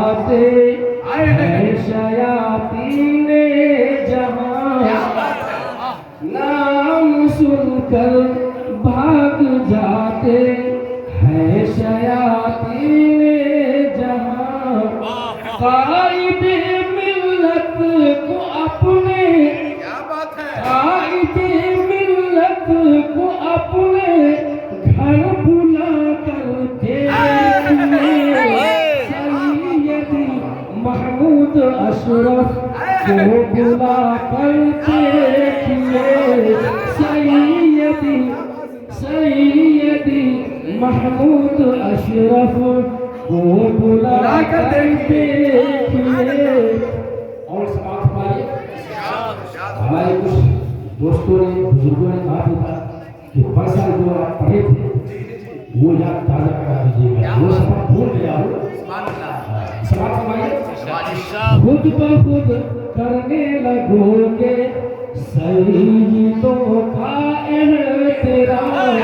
جاتے ہیں شیاطین جہاں، نام سن کر بھاگ جاتے ہیں شیاطین جہاں، قائد ملت کو اپنے، قائد ملت کو اپنے گھر بلا کر سیدی محمود اشرف کو بلا کر دیکھئے، سیدی محمود اشرف کو بلا کر دیکھئے۔ اور سماعت ہماری ہمارے کچھ دوستوں نے بزرگوں نے کہا تھا کہ پرسال جو آپ پڑھے تھے وہ یاد تازہ کرا دیجیے گا، وہ سب بھول گیا ہو۔ سماعت ہماری خود بخود کرنے لگو گے سیدوں کا احترام،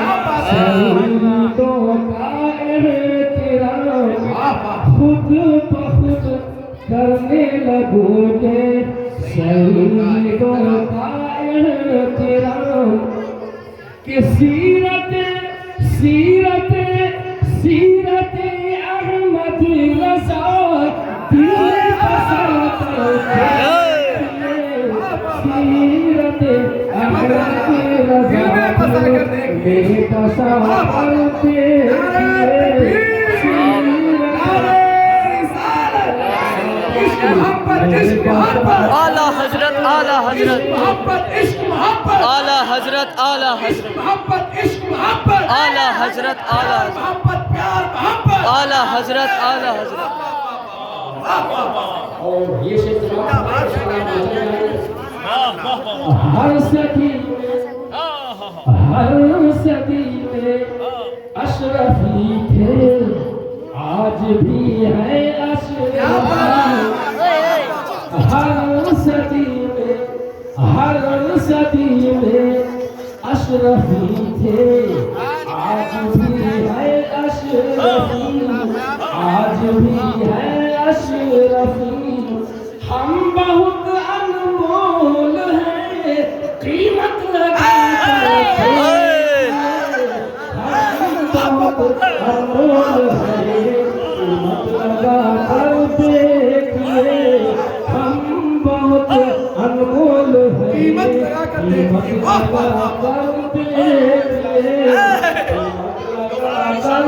سیدوں کا احترام، خود بخود کرنے لگو گے سیدوں کا احترام، کہ سیرت احمد رضا دل پسند سیرت احمد رضا دل پسند اعلیٰ حضرت اعلیٰ حضرت اعلیٰ حضرت اعلیٰ حضرت اعلیٰ حضرت اعلیٰ اعلیٰ حضرت اعلیٰ حضرت۔ اور یہ ہر صدی میں اشرفی تھے، آج بھی ہے اشرفی، ہر صدی میں اشرفی تھے، آج بھی ہے اشرفی، آج بھی ہے اشرفی، ہم بہت انمول ہیں قیمت لگا کر، ہم بہت انمول ہیں قیمت لگا کر دیکھئے، ہم بہت انمول ہیں قیمت لگا کر دیکھئے، قیمت لگا کر دیکھئے، قیمت لگا کر